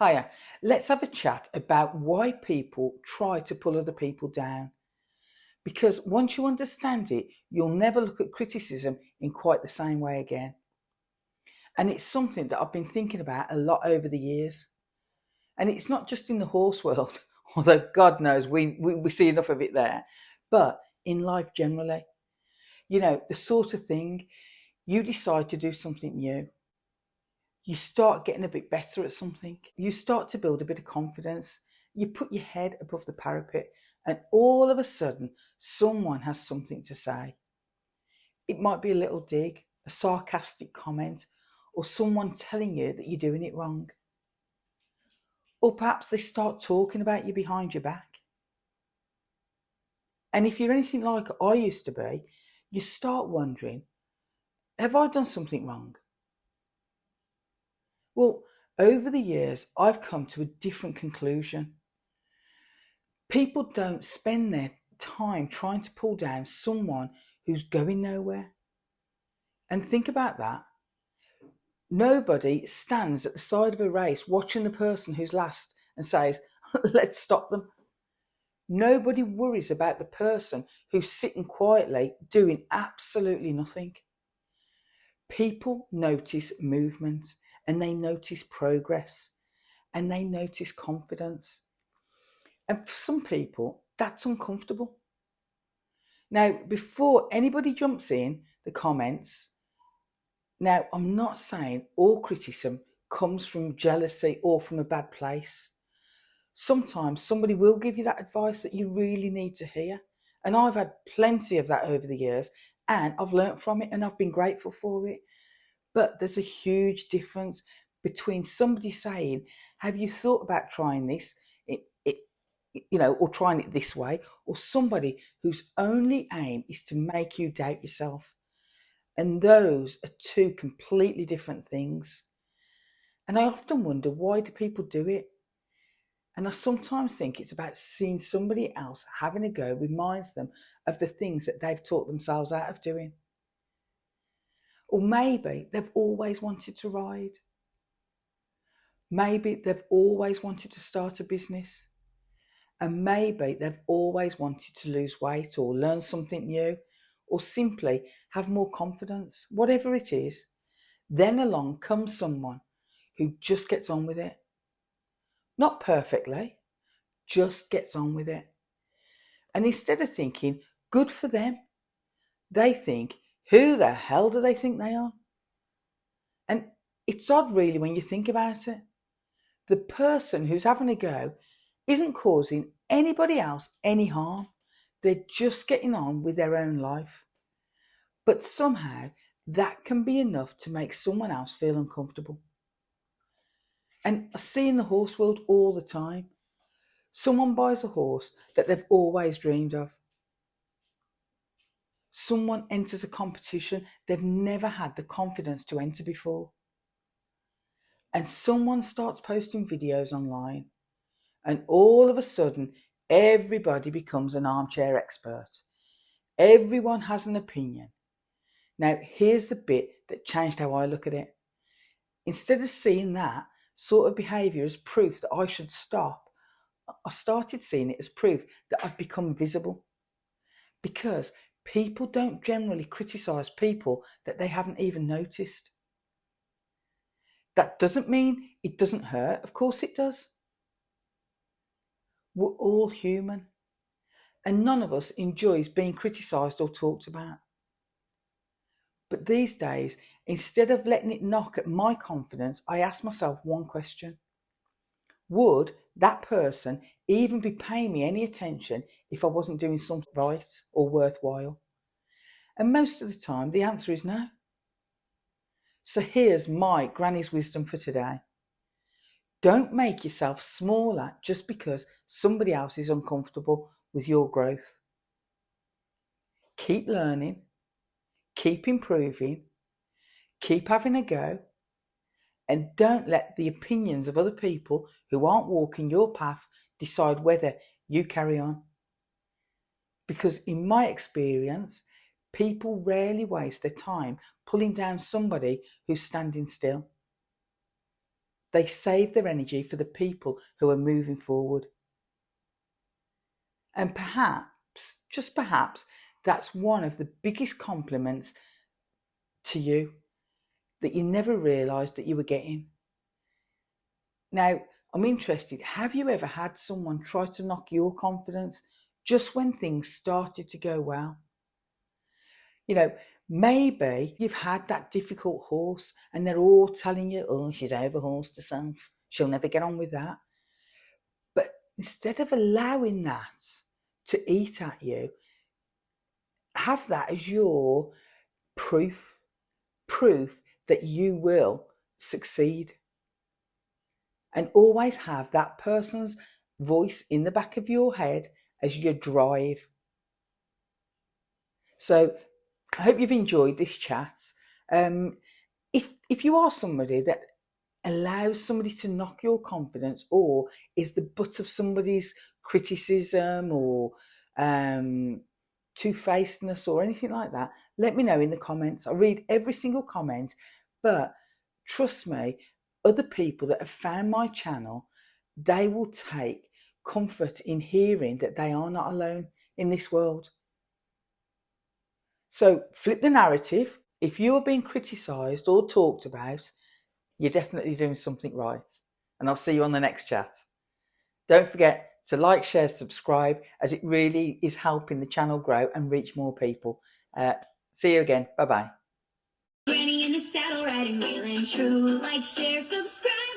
Hiya, let's have a chat about why people try to pull other people down. Because once you understand it, you'll never look at criticism in quite the same way again. And it's something that I've been thinking about a lot over the years. And it's not just in the horse world, although God knows we see enough of it there, but in life generally. You know, the sort of thing you decide to do something new. You start getting a bit better at something. You start to build a bit of confidence. You put your head above the parapet, and all of a sudden, someone has something to say. It might be a little dig, a sarcastic comment, or someone telling you that you're doing it wrong. Or perhaps they start talking about you behind your back. And if you're anything like I used to be, you start wondering, have I done something wrong? Well, over the years, I've come to a different conclusion. People don't spend their time trying to pull down someone who's going nowhere. And think about that. Nobody stands at the side of a race watching the person who's last and says, let's stop them. Nobody worries about the person who's sitting quietly doing absolutely nothing. People notice movement, and they notice progress, and they notice confidence. And for some people, that's uncomfortable. Now, before anybody jumps in the comments, now I'm not saying all criticism comes from jealousy or from a bad place. Sometimes somebody will give you that advice that you really need to hear. And I've had plenty of that over the years, and I've learnt from it and I've been grateful for it. But there's a huge difference between somebody saying, have you thought about trying this? Or trying it this way, or somebody whose only aim is to make you doubt yourself. And those are two completely different things. And I often wonder, why do people do it? And I sometimes think it's about seeing somebody else having a go reminds them of the things that they've taught themselves out of doing. Or maybe they've always wanted to ride. Maybe they've always wanted to start a business. And maybe they've always wanted to lose weight or learn something new, or simply have more confidence, whatever it is. Then along comes someone who just gets on with it. Not perfectly, just gets on with it. And instead of thinking, good for them, they think, who the hell do they think they are? And it's odd really when you think about it. The person who's having a go isn't causing anybody else any harm. They're just getting on with their own life. But somehow that can be enough to make someone else feel uncomfortable. And I see in the horse world all the time. Someone buys a horse that they've always dreamed of. Someone enters a competition they've never had the confidence to enter before. And someone starts posting videos online. And all of a sudden, everybody becomes an armchair expert. Everyone has an opinion. Now, here's the bit that changed how I look at it. Instead of seeing that sort of behaviour as proof that I should stop, I started seeing it as proof that I've become visible. Because people don't generally criticise people that they haven't even noticed. That doesn't mean it doesn't hurt. Of course it does. We're all human, and none of us enjoys being criticised or talked about. But these days, instead of letting it knock at my confidence, I ask myself one question. Would that person even be paying me any attention if I wasn't doing something right or worthwhile? And most of the time, the answer is no. So here's my granny's wisdom for today. Don't make yourself smaller just because somebody else is uncomfortable with your growth. Keep learning, keep improving, keep having a go, and don't let the opinions of other people who aren't walking your path decide whether you carry on. Because in my experience, people rarely waste their time pulling down somebody who's standing still. They save their energy for the people who are moving forward. And perhaps, just perhaps, that's one of the biggest compliments to you that you never realised that you were getting. Now, I'm interested, have you ever had someone try to knock your confidence just when things started to go well? You know, maybe you've had that difficult horse and they're all telling you, oh, she's overhorsed herself, she'll never get on with that. But instead of allowing that to eat at you, have that as your proof that you will succeed. And always have that person's voice in the back of your head as your drive. So I hope you've enjoyed this chat. If you are somebody that allows somebody to knock your confidence, or is the butt of somebody's criticism or two-facedness or anything like that, let me know in the comments. I read every single comment, but trust me, other people that have found my channel, they will take comfort in hearing that they are not alone in this world. So flip the narrative. If you are being criticised or talked about, you're definitely doing something right. And I'll see you on the next chat. Don't forget to like, share, subscribe, as it really is helping the channel grow and reach more people. See you again. Bye-bye. Granny in the saddle riding real and true. Like, share, subscribe.